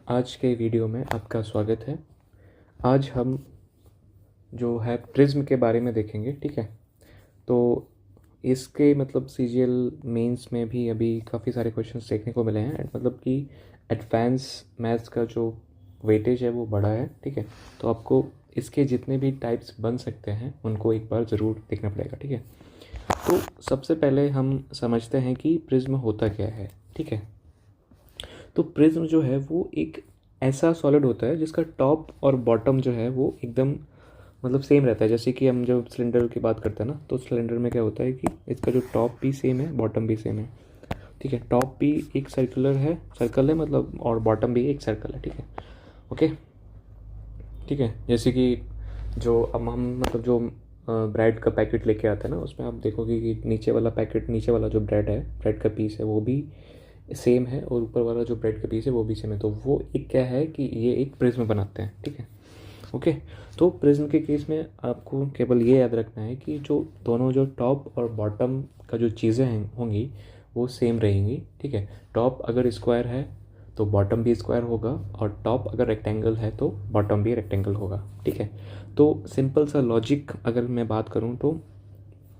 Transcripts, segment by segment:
आज के वीडियो में आपका स्वागत है। आज हम जो है प्रिज्म के बारे में देखेंगे, ठीक है। तो इसके मतलब सीजीएल मेंस में भी अभी काफ़ी सारे क्वेश्चंस देखने को मिले हैं, मतलब कि एडवांस मैथ्स का जो वेटेज है वो बढ़ा है, ठीक है। तो आपको इसके जितने भी टाइप्स बन सकते हैं उनको एक बार ज़रूर देखना पड़ेगा, ठीक है। तो सबसे पहले हम समझते हैं कि प्रिज्म होता क्या है, ठीक है। तो प्रिज्म जो है वो एक ऐसा सॉलिड होता है जिसका टॉप और बॉटम जो है वो एकदम मतलब सेम रहता है। जैसे कि हम जब सिलेंडर की बात करते हैं ना, तो सिलेंडर में क्या होता है कि इसका जो टॉप भी सेम है, बॉटम भी सेम है, ठीक है। टॉप भी एक सर्कल है मतलब, और बॉटम भी एक सर्कल है, ठीक है। ओके, ठीक है। जैसे कि जो अब हम मतलब जो ब्रेड का पैकेट लेके आते हैं ना, उसमें आप देखोगे कि नीचे वाला जो ब्रेड है, ब्रेड का पीस है, वो भी सेम है, और ऊपर वाला जो ब्रेड का पीस है वो भी सेम है। तो वो एक क्या है कि ये एक प्रिज्म बनाते हैं, ठीक है। ओके, तो प्रिज्म के केस में आपको केवल ये याद रखना है कि जो दोनों जो टॉप और बॉटम का जो चीज़ें हैं होंगी वो सेम रहेंगी, ठीक है। टॉप अगर स्क्वायर है तो बॉटम भी स्क्वायर होगा, और टॉप अगर रेक्टेंगल है तो बॉटम भी रेक्टेंगल होगा, ठीक है। तो सिंपल सा लॉजिक अगर मैं बात करूँ तो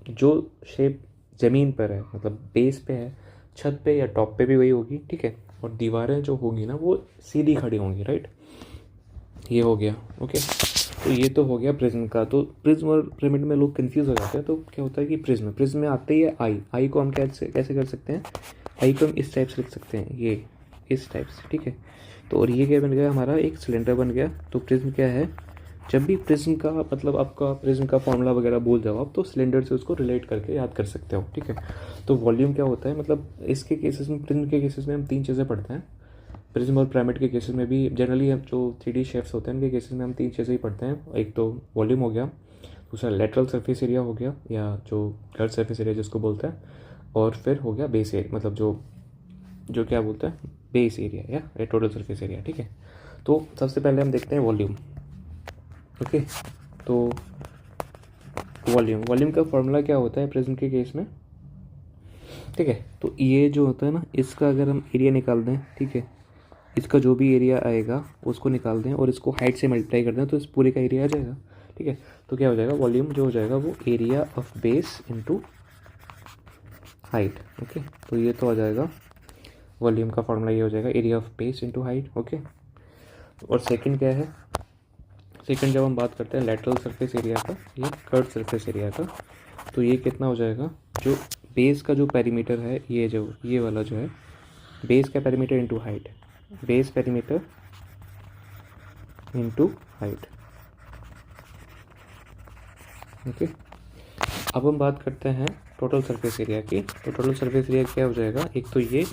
जो शेप ज़मीन पर है मतलब बेस पे है, छत पे या टॉप पे भी वही होगी, ठीक है। और दीवारें जो होंगी ना वो सीधी खड़ी होंगी, राइट। ये हो गया, ओके। तो ये तो हो गया प्रिज्म का। तो प्रिज्म और पिरामिड में लोग कंफ्यूज हो जाते हैं। तो क्या होता है कि प्रिज्म में आते ही है आई को हम कैसे कैसे कर सकते हैं, आई को हम इस टाइप से लिख सकते हैं, ये इस टाइप से, ठीक है। तो और ये क्या बन गया, हमारा एक सिलेंडर बन गया। तो प्रिज्म क्या है, जब भी प्रिज्म का मतलब आपका प्रिज्म का फॉर्मूला वगैरह भूल जाओ आप, तो सिलेंडर से उसको रिलेट करके याद कर सकते हो, ठीक है। तो वॉल्यूम क्या होता है, मतलब इसके केसेस में, प्रिज्म के केसेस में हम तीन चीज़ें पढ़ते हैं। प्रिज्म और पिरामिड के केसेस में भी जनरली हम जो 3D शेप्स होते हैं उनके केसेस में हम तीन चीज़ें ही पढ़ते हैं। एक तो वॉल्यूम हो गया, दूसरा लेटरल सरफेस एरिया हो गया, या जो कर्व सरफेस एरिया जिसको बोलते हैं, और फिर हो गया बेस एरिया, मतलब जो जो क्या बोलते हैं, बेस एरिया या टोटल सरफेस एरिया, ठीक है। तो सबसे पहले हम देखते हैं वॉल्यूम। ओके, तो वॉल्यूम का फॉर्मूला क्या होता है प्रिज्म के केस में, ठीक है। तो ये जो होता है ना, इसका अगर हम एरिया निकाल दें, ठीक है, इसका जो भी एरिया आएगा उसको निकाल दें और इसको हाइट से मल्टीप्लाई कर दें तो इस पूरे का एरिया आ जाएगा, ठीक है। तो क्या हो जाएगा, वॉल्यूम जो हो जाएगा वो area of base into height, okay. तो ये तो आ जाएगा वॉल्यूम का फॉर्मूला, ये हो जाएगा area of base into height, okay. और सेकंड क्या है, सेकंड जब हम बात करते हैं लेटरल सरफेस एरिया का या कर्व सरफेस एरिया का, तो ये कितना हो जाएगा, जो बेस का जो पेरीमीटर है, ये वाला जो है बेस का perimeter into height, base perimeter into height, okay. अब हम बात करते हैं टोटल सरफेस एरिया की। तो टोटल सरफेस एरिया क्या हो जाएगा, एक तो ये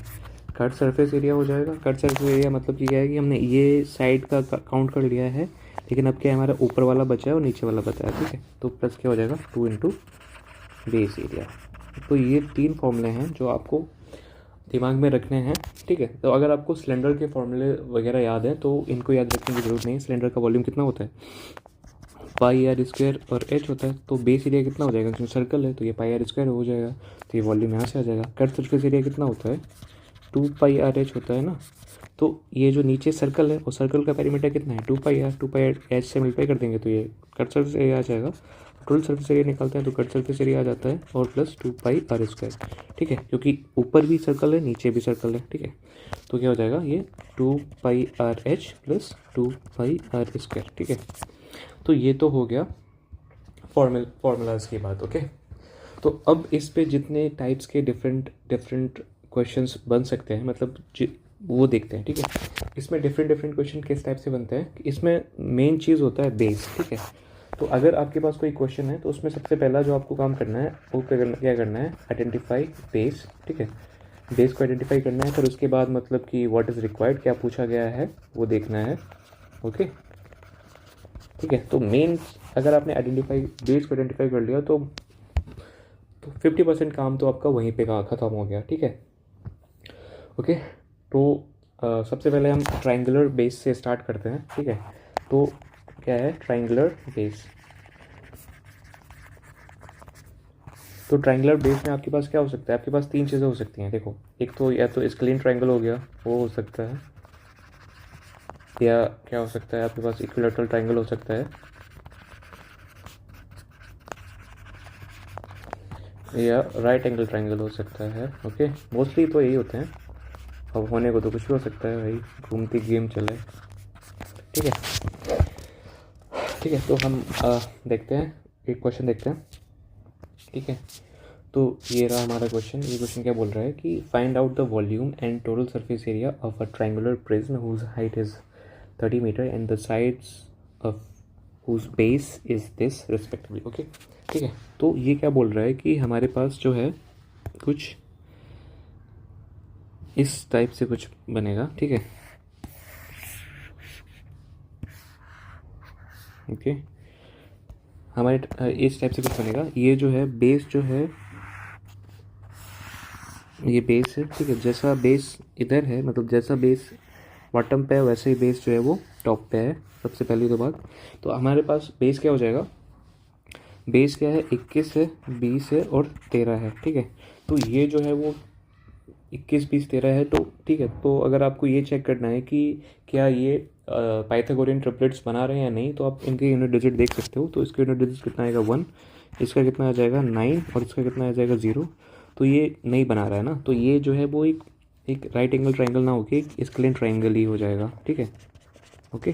कट सरफेस एरिया हो जाएगा। कट सरफेस एरिया मतलब कि क्या है कि हमने ये साइड का काउंट कर लिया है, लेकिन अब क्या है, हमारा ऊपर वाला बचा है और नीचे वाला बचा है, ठीक है। तो प्लस क्या हो जाएगा, 2 इंटू बेस एरिया। तो ये तीन फॉर्मूले हैं जो आपको दिमाग में रखने हैं, ठीक है। तो अगर आपको सिलेंडर के फॉर्मूले वगैरह याद हैं तो इनको याद रखने की जरूरत नहीं है। सिलेंडर का वॉल्यूम कितना होता है, पाई आर स्क्वायर और एच होता है। तो बेस एरिया कितना हो जाएगा, क्योंकि सर्कल है तो ये पाई आर स्क्वायर हो जाएगा, तो ये वॉल्यूम यहाँ से आ जाएगा। कट सरफेस एरिया कितना होता है, 2 पाई आर एच होता है ना। तो ये जो नीचे सर्कल है और सर्कल का पेरीमीटर कितना है, 2 पाई आर एच से मल्टीप्लाई कर देंगे तो ये कट सरफेस एरिया आ जाएगा। टोटल सरफेस एरिया निकालते हैं तो कट सरफेस एरिया आ जाता है, और प्लस 2 पाई आर स्क्वायर, ठीक है, क्योंकि ऊपर भी सर्कल है नीचे भी सर्कल है, ठीक है। तो क्या हो जाएगा, ये 2 pi R H plus 2 pi R square, ठीक है। तो ये तो हो गया फॉर्मूलाज की बात, ओके। तो अब इस पे जितने टाइप्स के डिफरेंट डिफरेंट क्वेश्चंस बन सकते हैं, मतलब वो देखते हैं, ठीक है। इसमें डिफरेंट डिफरेंट क्वेश्चन किस टाइप से बनते हैं, इसमें मेन चीज़ होता है बेस, ठीक है। तो अगर आपके पास कोई क्वेश्चन है तो उसमें सबसे पहला जो आपको काम करना है वो क्या करना है, आइडेंटिफाई बेस, ठीक है। बेस को आइडेंटिफाई करना है, फिर उसके बाद मतलब कि व्हाट इज़ रिक्वायर्ड, क्या पूछा गया है वो देखना है, ओके, ठीक है। तो मेन अगर आपने बेस को आइडेंटिफाई कर लिया तो 50% काम तो आपका वहीं पे ख़त्म हो गया, ठीक है, ओके। तो सबसे पहले हम ट्राइंगुलर बेस से स्टार्ट करते हैं, ठीक है। तो क्या है ट्राइंगुलर बेस, तो ट्राइंगुलर बेस में आपके पास क्या हो सकता है, आपके पास तीन चीज़ें हो सकती हैं, देखो। एक तो या तो स्क्लीन ट्राइंगल हो गया, वो हो सकता है, या क्या हो सकता है, आपके पास इक्विलैटरल ट्रायंगल हो सकता है, या राइट एंगल ट्रायंगल हो सकता है। ओके, मोस्टली तो यही होते हैं, अब होने को तो कुछ भी हो सकता है भाई, घूमती गेम चले। ठीक है, ठीक है, तो हम देखते हैं, एक क्वेश्चन देखते हैं। ठीक है, तो ये रहा हमारा क्वेश्चन। ये क्वेश्चन क्या बोल रहा है कि find out the volume and total surface area of a triangular prism whose height is 30 metre and the sides of whose base is this respectively. Okay, ठीक है, तो ये क्या बोल रहा है कि हमारे पास जो है कुछ इस टाइप से कुछ बनेगा। ठीक है, ओके, हमारे इस टाइप से कुछ बनेगा। ये जो है बेस जो है, ये बेस है। ठीक है, जैसा बेस इधर है, मतलब जैसा बेस बॉटम पे है वैसे ही बेस जो है वो टॉप पे है। सबसे पहली तो बात, तो हमारे पास बेस क्या हो जाएगा, बेस क्या है, 21 है, 20 है और 13 है। ठीक है, तो ये जो है वो 21, 20, 13 है। तो ठीक है, तो अगर आपको ये चेक करना है कि क्या ये पाइथागोरियन ट्रिपलेट्स बना रहे हैं या नहीं, तो आप इनके यूनिट डिजिट देख सकते हो। तो इसका यूनिट डिजिट कितना आएगा 1, इसका कितना आ जाएगा 9 और इसका कितना आ जाएगा 0। तो ये नहीं बना रहा है ना, तो ये जो है वो एक राइट एंगल ट्रायंगल ना होके एक स्क्लेन ट्रायंगल ही हो जाएगा। ठीक है, ओके,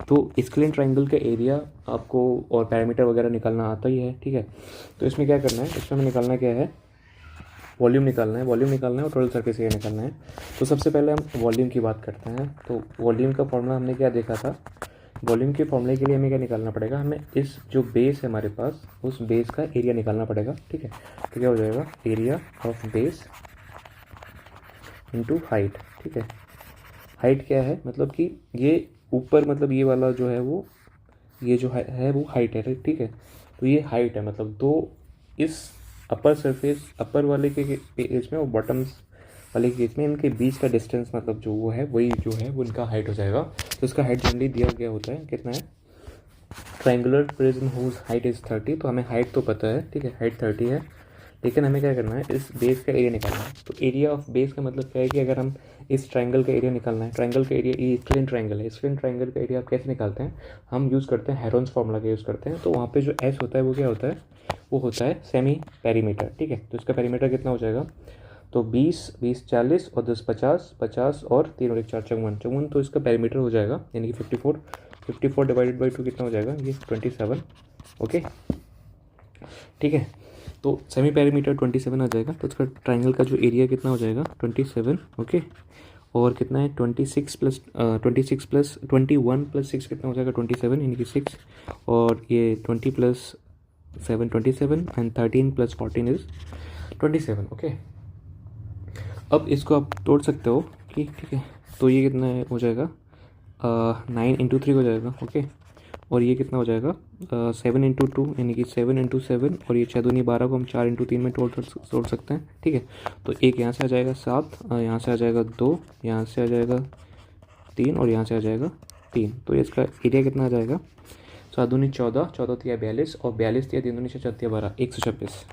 तो स्क्लेन ट्रायंगल का एरिया आपको और पैरामीटर वगैरह निकालना आता ही है। ठीक है, तो इसमें क्या करना है, इसमें हमें निकालना क्या है, वॉल्यूम निकालना है, वॉल्यूम निकालना है और टोटल सरफेस एरिया निकालना है। तो सबसे पहले हम वॉल्यूम की बात करते हैं। तो वॉल्यूम का फॉर्मूला हमने क्या देखा था, वॉल्यूम के फॉर्मूले के लिए हमें क्या निकालना पड़ेगा, हमें इस जो बेस है हमारे पास, उस बेस का एरिया निकालना पड़ेगा। ठीक है, तो क्या हो जाएगा, area of base into height. ठीक है, हाइट क्या है, मतलब कि ये ऊपर, मतलब ये वाला जो है वो, ये जो है वो हाइट है। ठीक है, तो ये हाइट है, मतलब दो इस अपर सरफेस, अपर वाले के केस में और बॉटम्स वाले के केस में इनके बीच का डिस्टेंस, मतलब जो वो है वही जो है वो इनका हाइट हो जाएगा। तो इसका हाइट जनरली दिया गया होता है, कितना है, triangular prism whose height is 30। तो हमें हाइट तो पता है, ठीक है, हाइट 30 है, लेकिन हमें क्या करना है, इस बेस का एरिया निकालना है। तो एरिया ऑफ बेस का मतलब क्या है कि अगर हम इस ट्रायंगल का एरिया निकालना है, ट्रायंगल का एरिया, ये स्क्लेन ट्रायंगल है, स्क्लेन ट्रायंगल का एरिया आप कैसे निकालते हैं, हम यूज़ करते हैं हेरोन्स फार्मूला का यूज़ करते हैं। तो वहाँ पे जो एस होता है वो क्या होता है, वो होता है सेमी पेरीमीटर। ठीक है, तो इसका पेरीमीटर कितना हो जाएगा, तो 20, 20 40 और 10 50, 50 और 3 और 1 4 54 54, तो इसका पेरीमीटर हो जाएगा यानी कि 54, 54 डिवाइडेड बाई 2 कितना हो जाएगा, ये 27। ओके, ठीक है, तो सेमी पेरीमीटर 27 आ जाएगा। तो इसका ट्रायंगल का जो एरिया कितना हो जाएगा 27। ओके, और कितना है 26 प्लस 21 प्लस 6 कितना हो जाएगा 27 यानी कि 6, और ये 20 plus 7 27 and 13 plus 14 is 27। Okay, अब इसको आप तोड़ सकते हो कि ठीक है, तो ये कितना हो जाएगा 9 इंटू 3 हो जाएगा। ओके, और ये कितना हो जाएगा 7 इंटू 2 यानी कि 7 इंटू 7, और ये 6 दूनी 12 को हम 4 इंटू 3 में तोड़ सकते हैं। ठीक है, तो एक यहाँ से आ जाएगा 7, यहाँ से आ जाएगा 2, यहाँ से आ जाएगा 3 और यहाँ से आ जाएगा 3। तो इसका एरिया कितना आ जाएगा, 7 दूनी 14, 14 तिया 42 और 42 तिया 3 दूनी 6 4 12, 126,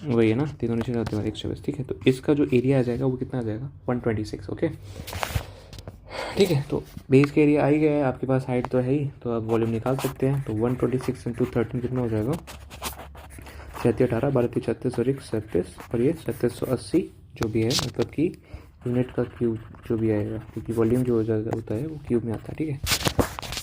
वही है ना, 3 दूनी 6 4 12 126। ठीक है, तो इसका जो एरिया आ जाएगा वो कितना आ जाएगा 126। ओके, ठीक है, तो बेस का एरिया आ ही गया है, आपके पास हाइट तो है ही, तो आप वॉल्यूम निकाल सकते हैं। तो 126 इंटू 13 कितना हो जाएगा, 36 18 12 36 और 1 37, और ये 3780 जो भी है, मतलब कि यूनिट का क्यूब जो भी आएगा, क्योंकि वॉल्यूम जो हो जाता होता है वो क्यूब में आता है। ठीक है,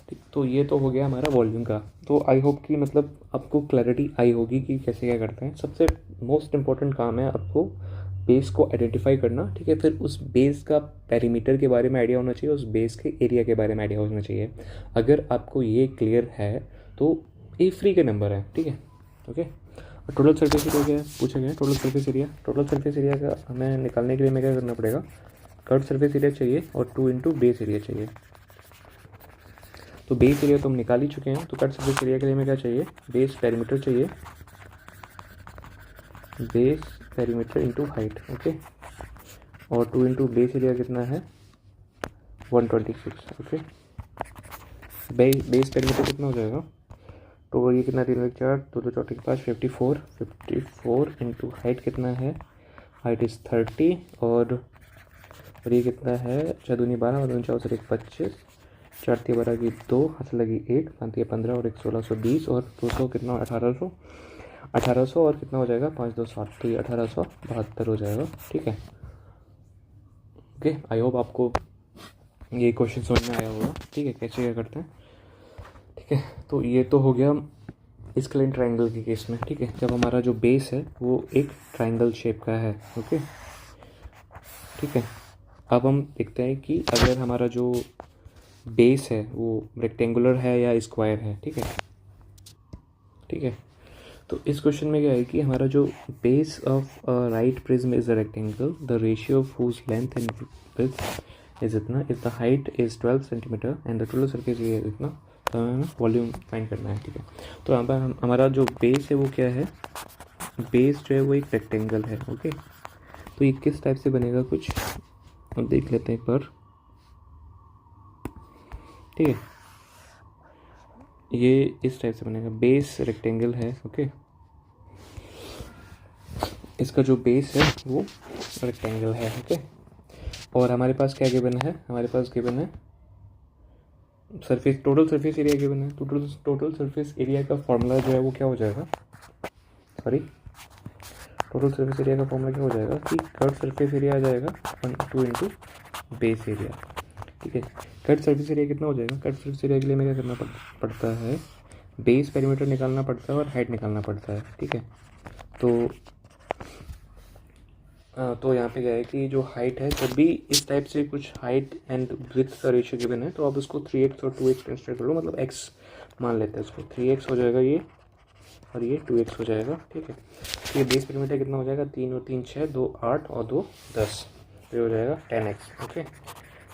ठीक, तो ये तो हो गया हमारा वॉल्यूम का। तो आई होप कि मतलब आपको क्लैरिटी आई होगी कि कैसे क्या करते हैं। सबसे मोस्ट इम्पॉर्टेंट काम है आपको बेस को आइडेंटिफाई करना। ठीक है, फिर उस बेस का पेरीमीटर के बारे में आइडिया होना चाहिए, उस बेस के एरिया के बारे में आइडिया होना चाहिए। अगर आपको ये क्लियर है तो ये फ्री के नंबर है। ठीक है, ओके, टोटल सरफेस एरिया क्या है पूछा गया है, total surface area, total surface area का हमें निकालने के लिए हमें क्या करना पड़ेगा, कर्व सरफेस एरिया चाहिए और 2 इंटू बेस एरिया चाहिए। तो बेस एरिया तो हम निकाल ही चुके हैं, तो कट सरफेस एरिया के लिए हमें क्या चाहिए, बेस पेरीमीटर चाहिए, base perimeter into height. Okay, और 2 इंटू बेस एरिया कितना है 126। ओके, बेस पेरीमीटर कितना हो जाएगा, तो ये कितना 3 4 2 2 4 5 54 इंटू हाइट कितना है, हाइट इज़ 30 और और ये कितना है, 6 दूनी 12, 12 4 से 25, 4 3 12 की 2, हाथ लगी 1, 5 15 और 1 1620 और 200 कितना, 1800, 1800 और कितना हो जाएगा, 5 2 7, तो ये 1872 हो जाएगा। ठीक है, ओके। आई होप आपको ये क्वेश्चन समझ में आया होगा। ठीक है, कैसे क्या करते हैं। ठीक है, तो ये तो हो गया स्केलेन ट्राइंगल के केस में। ठीक है, जब हमारा जो बेस है वो एक ट्राइंगल शेप का है। ओके, ठीक है। अब हम देखते हैं कि अगर हमारा जो बेस है वो रेक्टेंगुलर है या स्क्वायर है। ठीक है, ठीक है। तो इस क्वेश्चन में क्या है कि हमारा जो base of right prism is a rectangle, the ratio of whose length and width is इतना, if the height is 12 centimetre and the total surface area इतना, तो हमें वॉल्यूम फाइंड करना है। ठीक है, तो यहाँ पर हमारा जो बेस है वो क्या है, बेस जो है वो एक रेक्टेंगल है। ओके, तो ये किस टाइप से बनेगा कुछ हम देख लेते हैं एक बार। ठीक है, ये इस टाइप से बनेगा, बेस रेक्टेंगल है। ओके, इसका जो बेस है वो रेक्टेंगल है। ओके, और हमारे पास क्या गिवन है, हमारे पास गिवन है surface, total surface area given है। टोटल सरफेस एरिया का फॉर्मूला जो है वो क्या हो जाएगा, सॉरी, टोटल सरफेस एरिया का फॉर्मूला क्या हो जाएगा कि कट सरफेस एरिया आ जाएगा 2 इंटू बेस एरिया। ठीक है, कट सरफेस एरिया कितना हो जाएगा, कट सरफेस एरिया के लिए हमें क्या करना पड़ता है, बेस पेरीमीटर निकालना पड़ता है और हाइट निकालना पड़ता है। ठीक है, तो यहाँ पे क्या है कि जो हाइट है, जब भी इस टाइप से कुछ हाइट एंड विड्थ का रेशियो गिवन है तो आप उसको 3x और 2x कंसिडर कर लो, मतलब x मान लेते हैं उसको, 3x हो जाएगा ये और ये 2x हो जाएगा। ठीक है, तो ये बेस पेरीमीटर कितना हो जाएगा, 3 और 3 6, 2 8 और 2 10, तो ये हो जाएगा 10x। ओके,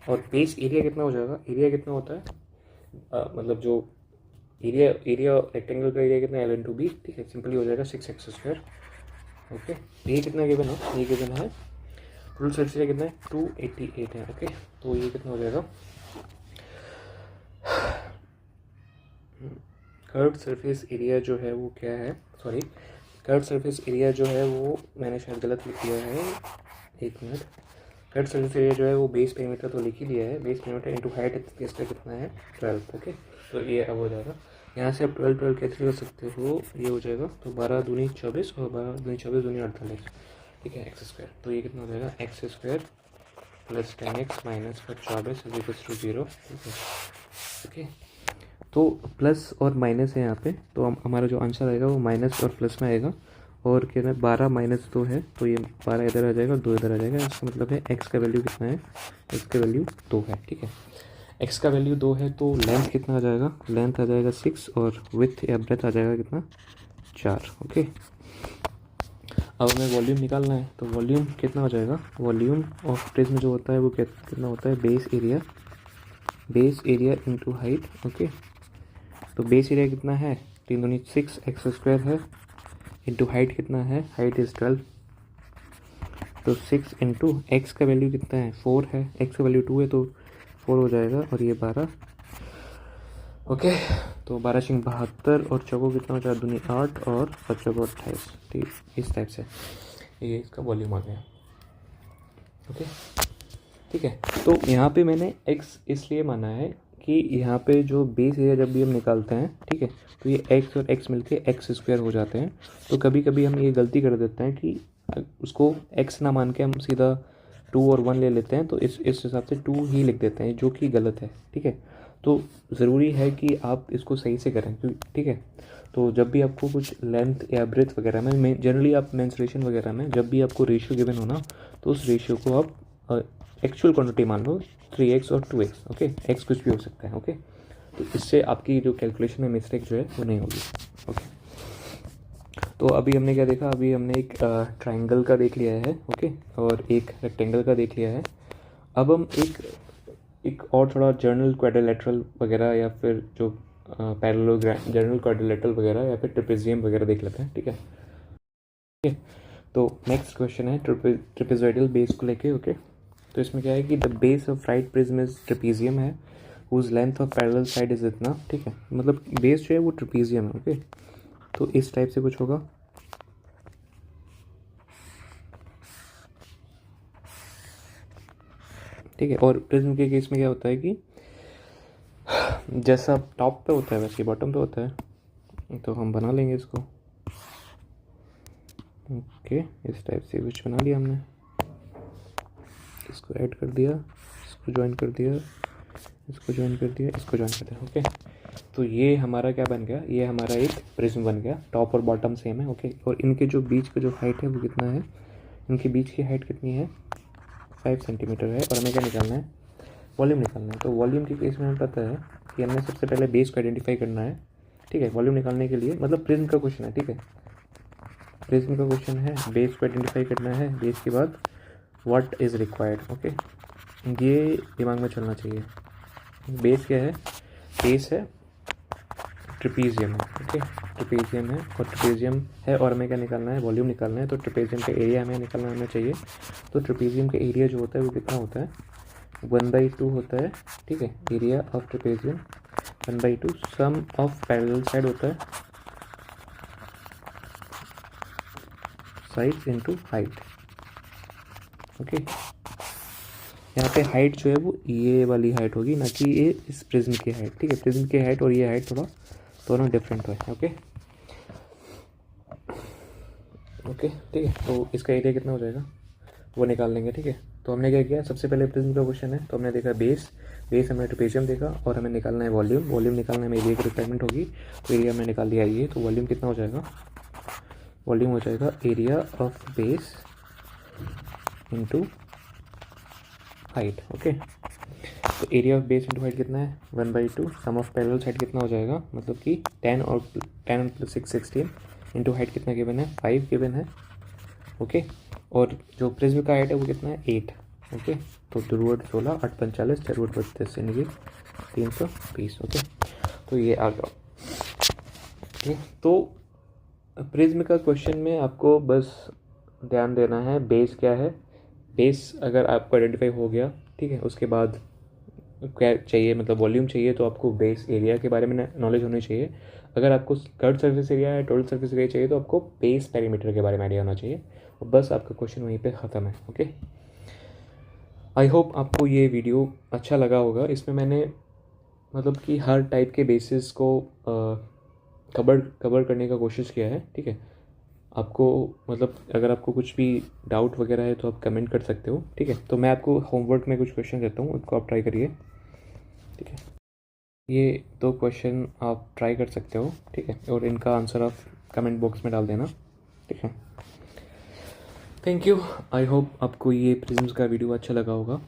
और बेस एरिया कितना हो जाएगा, एरिया कितना होता है, मतलब जो एरिया रेक्टेंगल का एरिया कितना, L/B। ठीक है, सिंपली हो जाएगा 6x²। ओके, ये कितना गिवन है, ये गिवन है टोटल सरफेस एरिया कितना है, 288 है। ओके, तो ये कितना हो जाएगा, कर्व्ड सरफेस एरिया जो है वो क्या है, सॉरी, कर्व्ड सरफेस एरिया जो है वो मैंने शायद गलत लिख दिया है, एक मिनट। कर्व्ड सरफेस एरिया जो है वो बेस पेरीमीटर तो लिख ही दिया है, बेस पेरीमीटर इंटू हाइट इसका कितना है 12। ओके, तो ये अब हो जाएगा, यहाँ से आप 12 12 कैसे कर सकते हो, ये हो जाएगा, तो 12 दूनी 24 और 12 दूनी 24 दूनी 48। ठीक है, x², तो ये कितना हो जाएगा, x² प्लस 10x माइनस का 24 इज इक्वल टू 0। ठीक है, ओके, तो प्लस और माइनस है यहाँ पे, तो हमारा जो आंसर आएगा वो माइनस और प्लस में आएगा, और क्या है 12 माइनस 2 है, तो ये 12 इधर आ जाएगा, 2 इधर आ जाएगा। इसका मतलब है x का वैल्यू कितना है, x का वैल्यू 2 है। ठीक है, x का वैल्यू 2 है, तो लेंथ कितना आ जाएगा, लेंथ आ जाएगा 6 और विड्थ या ब्रेथ आ जाएगा कितना, 4। ओके, अब हमें वॉल्यूम निकालना है, तो वॉल्यूम कितना हो जाएगा, वॉल्यूम ऑफ प्रिज्म जो होता है वो कितना होता है, base area into height. Okay, तो बेस एरिया कितना है, 3 दूनी 6x² है, इंटू हाइट कितना है, हाइट इज़ 12, तो 6 इंटू एक्स का वैल्यू कितना है, 4 है, एक्स का वैल्यू 2 है, तो 4 हो जाएगा, और ये 12। ओके, तो 12 × 72 और चौको कितना हो जाएगा, दूनी 8 और 5 चौको 28। ठीक, इस टाइप से ये इसका वॉल्यूम आ गया। ओके, ठीक है, तो यहाँ पे मैंने x इसलिए माना है कि यहाँ पे जो बेस एरिया जब भी हम निकालते हैं, ठीक है, तो ये x और x मिलके x² हो जाते हैं। तो कभी कभी हम ये गलती कर देते हैं कि उसको x ना मान के हम सीधा 2 और 1 ले लेते हैं, तो इस हिसाब से 2 ही लिख देते हैं, जो कि गलत है। ठीक है, तो ज़रूरी है कि आप इसको सही से करें, ठीक है। तो जब भी आपको कुछ लेंथ या ब्रेथ वगैरह में, जनरली आप मेंस्ट्रुएशन वगैरह में जब भी आपको रेशियो गिवन हो ना, तो उस रेशियो को आप एक्चुअल क्वांटिटी मान लो, 3x और 2x। ओके, x कुछ भी हो सकता है। ओके, तो इससे आपकी जो कैलकुलेशन में मिस्टेक जो है वो नहीं होगी। ओके, तो अभी हमने क्या देखा, अभी हमने एक ट्राइंगल का देख लिया है। ओके, और एक रेक्टेंगल का देख लिया है। अब हम एक और थोड़ा जनरल क्वाड्रिलेटरल वगैरह, या फिर जो पैरेललोग्राम, जनरल क्वाड्रिलेटरल वगैरह, या फिर ट्रेपेजियम वगैरह देख लेते हैं। ठीक है, तो नेक्स्ट क्वेश्चन है ट्रेपेजॉइडल बेस को लेके। ओके, तो इसमें क्या है कि the base of right prism is trapezium है, whose length of parallel side is इतना। ठीक है, मतलब बेस जो है वो ट्रेपेजियम है। ओके, तो इस टाइप से कुछ होगा। ठीक है। और प्रिज्म के केस में क्या होता है कि जैसा टॉप पे होता है वैसे ही बॉटम पे होता है। तो हम बना लेंगे इसको। ओके, इस टाइप से कुछ बना लिया हमने, इसको ऐड कर दिया, इसको ज्वाइन कर दिया, इसको ज्वाइन कर दिया, इसको ज्वाइन कर दिया। ओके, तो ये हमारा क्या बन गया, ये हमारा एक प्रिज्म बन गया। टॉप और बॉटम सेम है। ओके, और इनके जो बीच का जो हाइट है वो कितना है, इनके बीच की हाइट कितनी है, 5 सेंटीमीटर है। और हमें क्या निकालना है, वॉल्यूम निकालना है। तो वॉल्यूम के केस में हमें पता है कि हमने सबसे पहले बेस को आइडेंटिफाई करना है। ठीक है, वॉल्यूम निकालने के लिए, मतलब प्रिज्म का क्वेश्चन है। ठीक है, प्रिज्म का क्वेश्चन है, बेस को आइडेंटिफाई करना है, बेस के बाद व्हाट इज़ रिक्वायर्ड। ओके, ये दिमाग में चलना चाहिए। बेस क्या है, बेस है ट्रिपीजियम है। ओके, ट्रिपीजियम है और ट्रिपीजियम है, और हमें क्या निकालना है, वॉल्यूम निकालना है। तो ट्रिपीजियम का एरिया हमें निकालना होना चाहिए। तो ट्रिपीजियम का एरिया जो होता है वो कितना होता है, 1/2 होता है। ठीक है, area of trapezium 1/2, sum of parallel side होता है, साइज इनटू हाइट। ओके, यहाँ पे हाइट जो है वो ये वाली हाइट होगी, ना कि ये इस प्रिज्म की हाइट। ठीक है, प्रिज्म की हाइट और ये हाइट थोड़ा दोनों डिफरेंट है। ओके ओके, ठीक है। तो इसका एरिया कितना हो जाएगा वो निकाल लेंगे। ठीक है, तो हमने क्या किया, सबसे पहले प्रिज्म का क्वेश्चन है तो हमने देखा बेस, बेस हमने ट्रिपेजियम देखा, और हमें निकालना है वॉल्यूम, वॉल्यूम निकालने में एरिया की रिक्वायरमेंट होगी। तो एरिया हमने निकाल लिया ये। तो वॉल्यूम कितना हो जाएगा, वॉल्यूम हो जाएगा area of base into height. Okay, तो area of base into height कितना है, 1/2। सम ऑफ पैरेलल साइड कितना हो जाएगा, मतलब कि 10 और 10 + 6 16 इंटू हाइट कितना गिवन है, 5 गिवन है। ओके, और जो प्रिज्म का हाइट है वो कितना है, 8। ओके, तो 2 × 16 8 × 45 4 × 32 यानी 320। ओके, तो ये आ गया। ठीक, तो प्रिज्म का क्वेश्चन में आपको बस ध्यान देना है बेस क्या है। बेस अगर आपको आइडेंटिफाई हो गया, ठीक है, उसके बाद क्या चाहिए, मतलब वॉल्यूम चाहिए, तो आपको बेस एरिया के बारे में नॉलेज होनी चाहिए। अगर आपको कर्व सरफेस एरिया या टोटल सरफेस एरिया चाहिए तो आपको बेस पेरीमीटर के बारे में आइडिया होना चाहिए। और बस आपका क्वेश्चन वहीं पे ख़त्म है। ओके, आई होप आपको ये वीडियो अच्छा लगा होगा। इसमें मैंने मतलब कि हर टाइप के बेसिस को कवर करने का कोशिश किया है। ठीक है, आपको मतलब अगर आपको कुछ भी डाउट वगैरह है तो आप कमेंट कर सकते हो। ठीक है, तो मैं आपको होमवर्क में कुछ क्वेश्चन देता हूँ, उसको आप ट्राई करिए। ठीक है, ये 2 क्वेश्चन आप ट्राई कर सकते हो। ठीक है, और इनका आंसर आप कमेंट बॉक्स में डाल देना। ठीक है, थैंक यू। आई होप आपको ये प्रिज्म्स का वीडियो अच्छा लगा होगा।